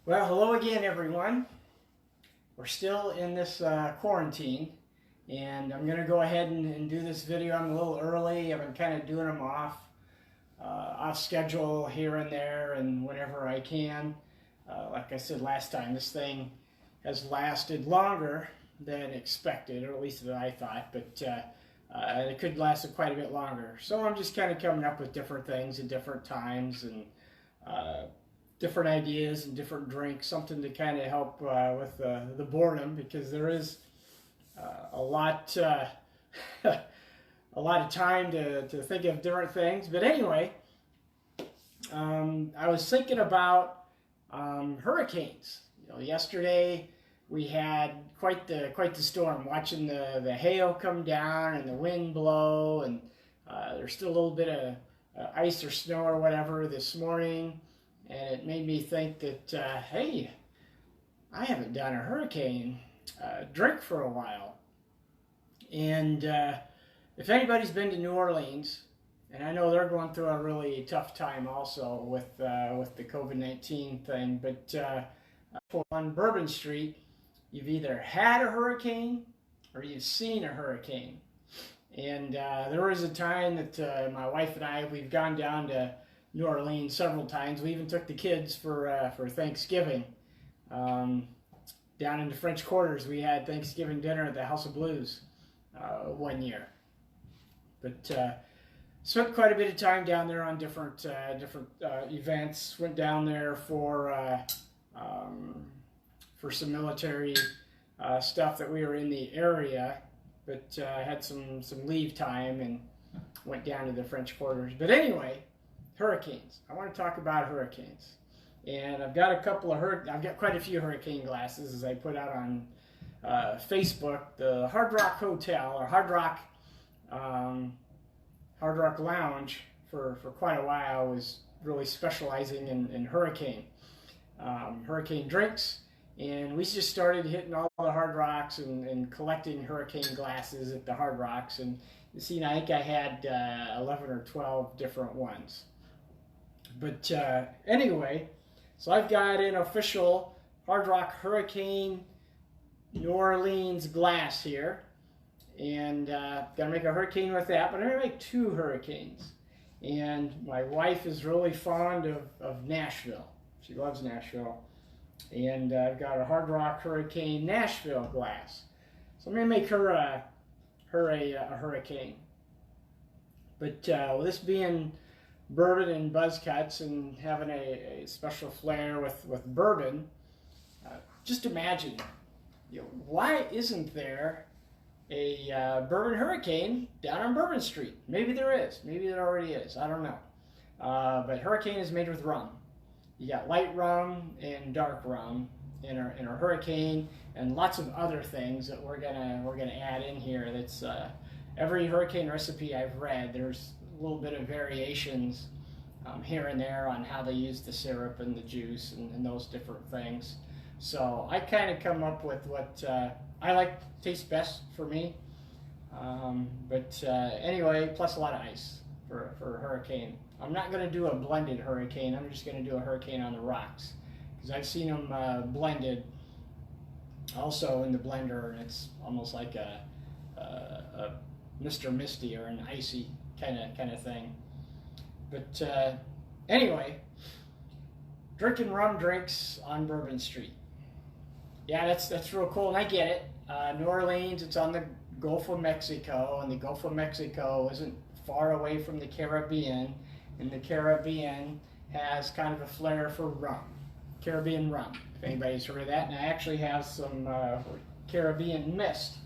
Well, hello again, everyone. We're still in this quarantine, and I'm going to go ahead and do this video. I'm a little early. I've been kind of doing them off schedule here and there and whenever I can. Like I said last time, this thing has lasted longer than expected, or at least that I thought, but it could last quite a bit longer. So I'm just kind of coming up with different things at different times and different ideas and different drinks, something to kind of help with the boredom, because there is a lot of time to think of different things. But anyway, I was thinking about hurricanes. Yesterday we had quite the storm. Watching the hail come down and the wind blow, and there's still a little bit of ice or snow or whatever this morning. And it made me think that, hey, I haven't done a hurricane drink for a while. And if anybody's been to New Orleans, and I know they're going through a really tough time also with the COVID-19 thing, but on Bourbon Street, you've either had a hurricane or you've seen a hurricane. And there was a time that my wife and I, we've gone down to New Orleans several times. We even took the kids for Thanksgiving. Down in the French Quarters, we had Thanksgiving dinner at the House of Blues one year. But spent quite a bit of time down there on different events. Went down there for some military stuff that we were in the area, but had some leave time and went down to the French Quarters. But anyway, hurricanes. I want to talk about hurricanes, and I've got I've got quite a few hurricane glasses, as I put out on Facebook. The Hard Rock Hotel, or Hard Rock Lounge, for quite a while was really specializing in hurricane drinks, and we just started hitting all the Hard Rocks and collecting hurricane glasses at the Hard Rocks. And you see, I think I had 11 or 12 different ones. But anyway, so I've got an official Hard Rock Hurricane New Orleans glass here, and gonna make a hurricane with that. But I'm gonna make two hurricanes, and my wife is really fond of Nashville. She loves Nashville, and I've got a Hard Rock Hurricane Nashville glass. So I'm gonna make her a hurricane. But with this being bourbon and buzz cuts and having a special flair with bourbon, just imagine, why isn't there a bourbon hurricane down on Bourbon Street? Maybe there is. Maybe there already is. I don't know. But hurricane is made with rum. You got light rum and dark rum in our hurricane, and lots of other things that we're gonna add in here. That's every hurricane recipe I've read, there's a little bit of variations here and there on how they use the syrup and the juice and those different things. So I kind of come up with what I like tastes best for me. Anyway, plus a lot of ice for a hurricane. I'm not going to do a blended hurricane. I'm just going to do a hurricane on the rocks, because I've seen them blended also in the blender, and it's almost like a Mr. Misty or an icy kind of thing. But anyway, drinking rum drinks on Bourbon Street. Yeah, that's real cool, and I get it. New Orleans, it's on the Gulf of Mexico, and the Gulf of Mexico isn't far away from the Caribbean, and the Caribbean has kind of a flair for rum, Caribbean rum, if anybody's heard of that. And I actually have some Caribbean mist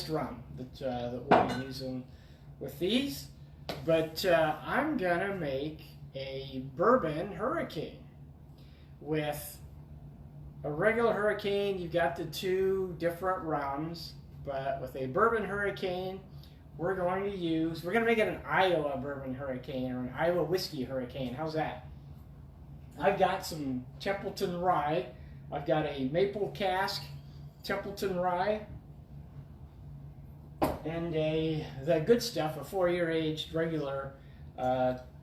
rum that we'll be using with these. But I'm gonna make a bourbon hurricane. With a regular hurricane, you've got the two different rums, but with a bourbon hurricane, we're gonna make it an Iowa bourbon hurricane, or an Iowa whiskey hurricane. How's that? I've got some Templeton rye. I've got a maple cask Templeton rye, and the good stuff, a 4-year aged regular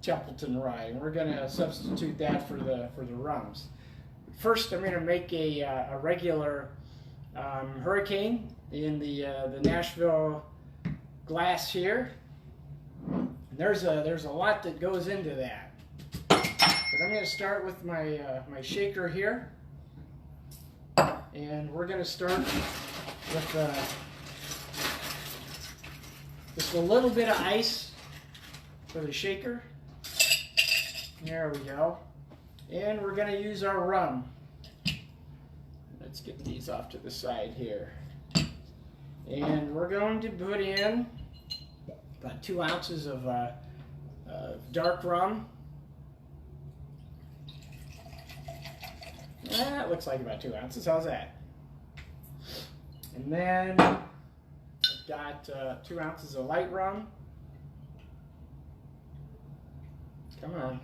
Templeton rye, and we're going to substitute that for the rums. First, I'm going to make a regular Hurricane in the Nashville glass here. And there's a lot that goes into that, but I'm going to start with my my shaker here, and we're going to start with just a little bit of ice for the shaker. There we go. And we're going to use our rum. Let's get these off to the side here. And we're going to put in about 2 ounces of dark rum. That looks like about 2 ounces. How's that? And then I've got 2 ounces of light rum. Come on.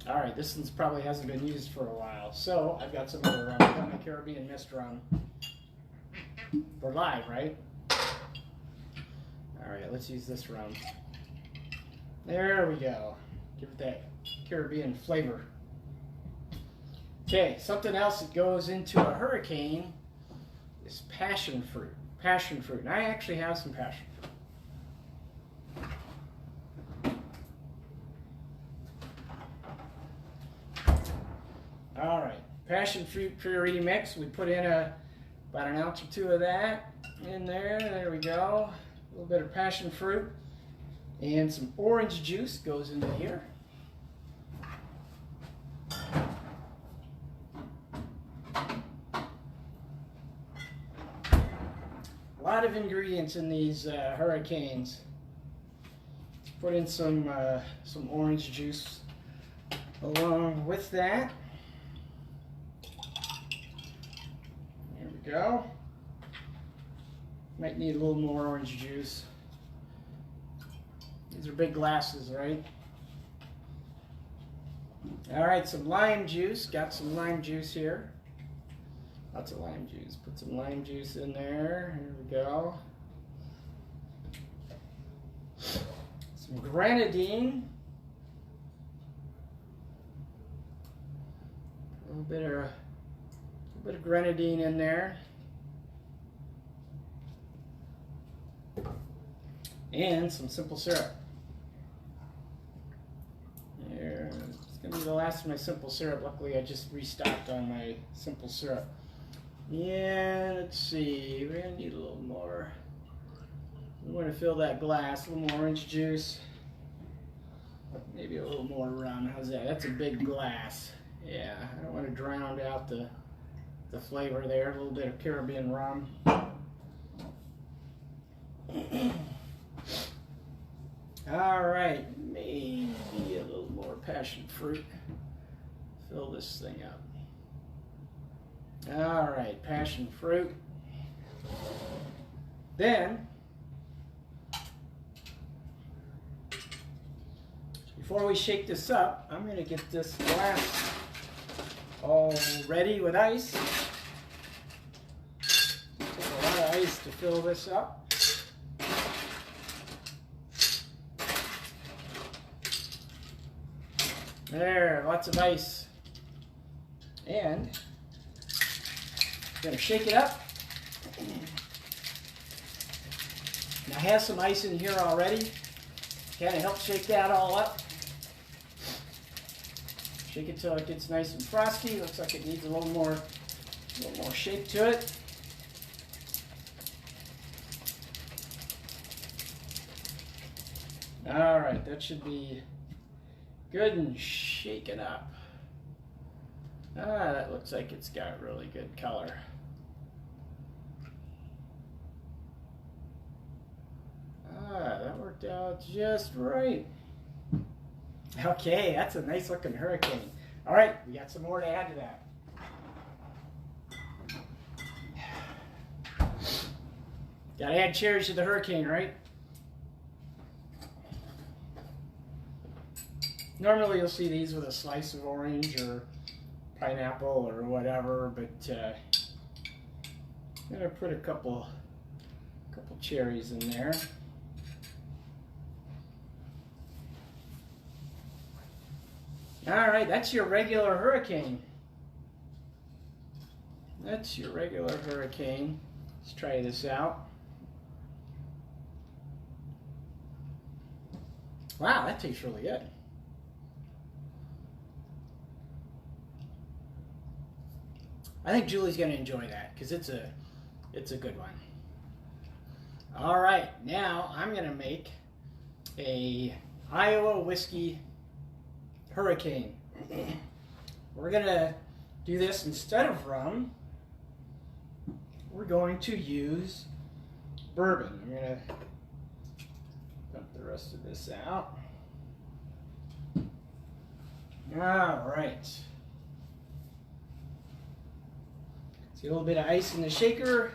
All right, this one probably hasn't been used for a while, so I've got some other rum. I've got my Caribbean Mist rum. We're live, right? All right, let's use this rum. There we go. Give it that Caribbean flavor. Okay, something else that goes into a Hurricane is passion fruit. Passion fruit, and I actually have some passion fruit. All right, passion fruit puree mix. We put in about 1 ounce or 2 of that in there. There we go. A little bit of passion fruit and some orange juice goes into here. A lot of ingredients in these Hurricanes. Put in some orange juice along with that. Go. Might need a little more orange juice. These are big glasses, right? All right, some lime juice. Got some lime juice here. Lots of lime juice. Put some lime juice in there. Here we go. Some grenadine. A little bit of grenadine in there. And some simple syrup. There. It's going to be the last of my simple syrup. Luckily, I just restocked on my simple syrup. Yeah, let's see. We're going to need a little more. We want to fill that glass. A little more orange juice. Maybe a little more rum. How's that? That's a big glass. Yeah, I don't want to drown out the flavor there. A little bit of Caribbean rum. All right, maybe a little more passion fruit. Fill this thing up. All right, passion fruit. Then, before we shake this up, I'm going to get this glass all ready with ice. Take a lot of ice to fill this up. There, lots of ice. And I'm going to shake it up. Now, I have some ice in here already. Kind of help shake that all up. Shake it till it gets nice and frosty. Looks like it needs a little more shape to it. All right, that should be good and shaken up. That looks like it's got really good color. That worked out just right. Okay, that's a nice looking Hurricane. All right, we got some more to add to that. Gotta add cherries to the Hurricane, right? Normally you'll see these with a slice of orange or pineapple or whatever, but I'm gonna put a couple cherries in there. All right, that's your regular hurricane. That's your regular hurricane. Let's try this out. Wow, that tastes really good. I think Julie's gonna enjoy that because it's a good one. All right, now I'm gonna make a Iowa whiskey hurricane. We're gonna do this instead of rum. We're going to use bourbon. I'm gonna dump the rest of this out. All right. See a little bit of ice in the shaker.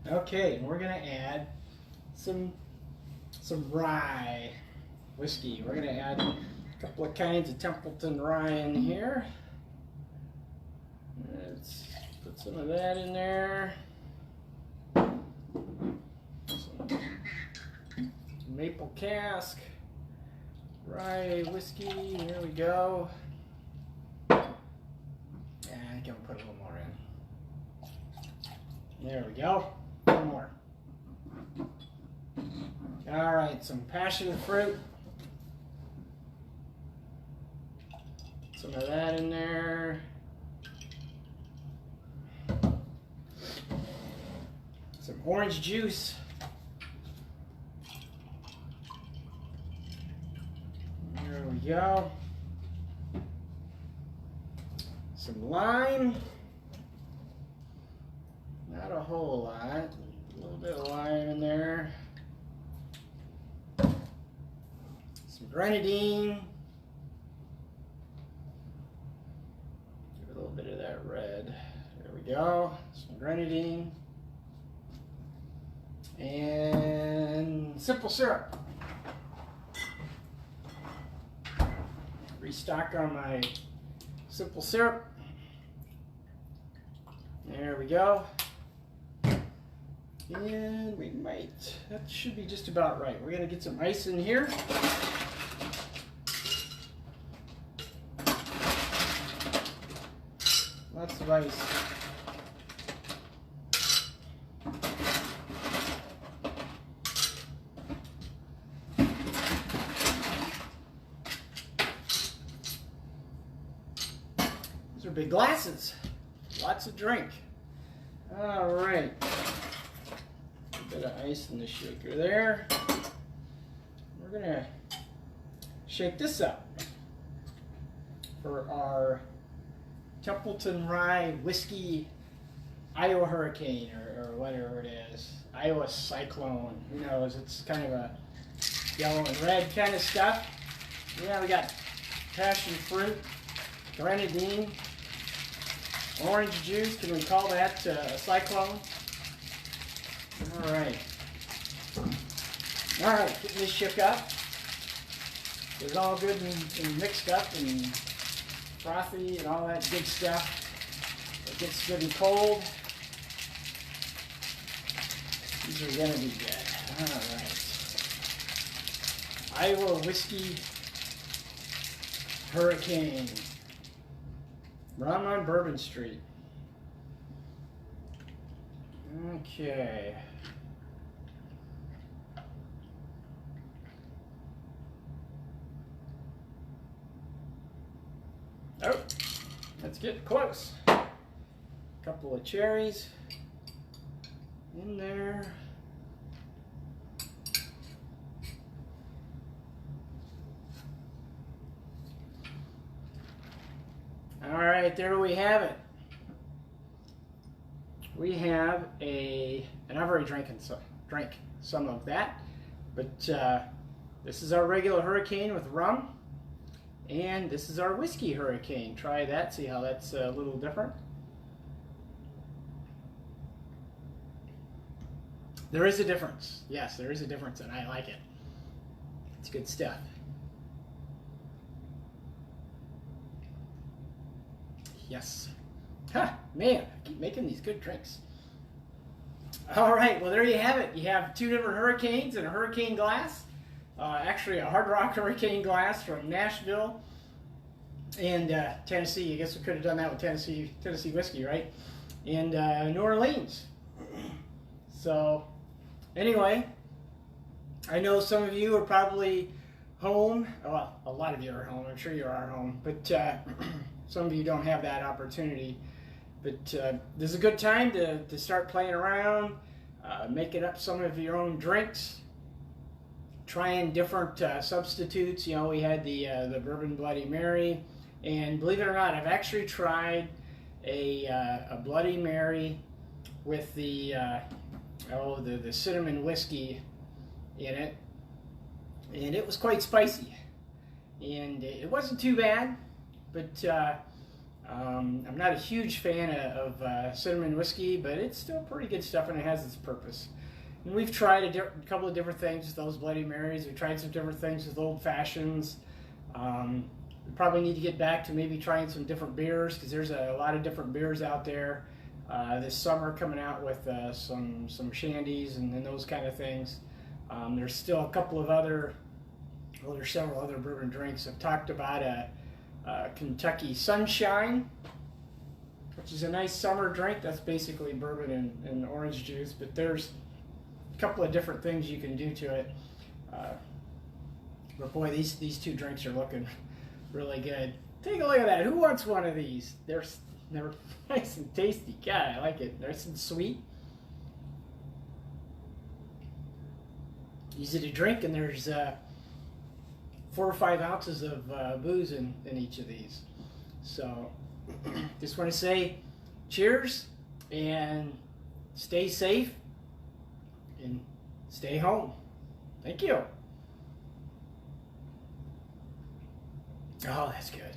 Okay, and we're gonna add some rye whiskey. We're gonna add a couple of kinds of Templeton rye in here. Let's put some of that in there. Some maple cask, rye whiskey. Here we go. Yeah, I think I'm gonna put a little more in. There we go. One more. All right, some passion fruit. Some of that in there. Some orange juice. There we go. Some lime. Not a whole lot. A little bit of lime in there. Some grenadine. Give it a little bit of that red. There we go. Some grenadine. And simple syrup. Restock on my simple syrup. There we go. And we might, that should be just about right. We're gonna get some ice in here. Lots of ice. These are big glasses. Lots of drink. All right. A bit of ice in the shaker there. We're gonna shake this up for our Templeton Rye Whiskey Iowa Hurricane or whatever it is. Iowa Cyclone. Who knows? It's kind of a yellow and red kind of stuff. Yeah, we got passion fruit, grenadine, orange juice. Can we call that a cyclone? All right. All right, getting this shook up. Get it all good and mixed up and frothy and all that good stuff. It gets good and cold. These are gonna be good. All right. Iowa Whiskey Hurricane. Rum on Bourbon Street. Okay. Oh, let's get close. Couple of cherries in there. All right, there we have it. We have and I've already drank some of that, but this is our regular hurricane with rum, and this is our whiskey hurricane. Try that, see how that's a little different. There is a difference. Yes, there is a difference, and I like it. It's good stuff. Yes. Ha, man, I keep making these good drinks. All right, well, there you have it. You have two different hurricanes and a hurricane glass. Actually, a Hard Rock hurricane glass from Nashville and Tennessee. I guess we could have done that with Tennessee whiskey, right? And New Orleans. So, anyway, I know some of you are probably home. Well, a lot of you are home. I'm sure you are home. But some of you don't have that opportunity. But this is a good time to start playing around, making up some of your own drinks, trying different substitutes. You know, we had the Bourbon Bloody Mary, and believe it or not, I've actually tried a Bloody Mary with the cinnamon whiskey in it, and it was quite spicy, and it wasn't too bad, but I'm not a huge fan of cinnamon whiskey, but it's still pretty good stuff, and it has its purpose. And we've tried a couple of different things with those Bloody Marys. We've tried some different things with Old Fashions. We probably need to get back to maybe trying some different beers, because there's a lot of different beers out there this summer coming out with some shandies and those kind of things. There's still a couple of other, well, there's several other bourbon drinks. I've talked about Kentucky Sunshine, which is a nice summer drink. That's basically bourbon and orange juice, but there's a couple of different things you can do to it. But boy, these two drinks are looking really good. Take a look at that. Who wants one of these? They're nice and tasty. God, I like it. Nice and sweet. Easy to drink, and there's 4 or 5 ounces of booze in each of these. So, just want to say cheers, and stay safe, and stay home. Thank you. Oh, that's good.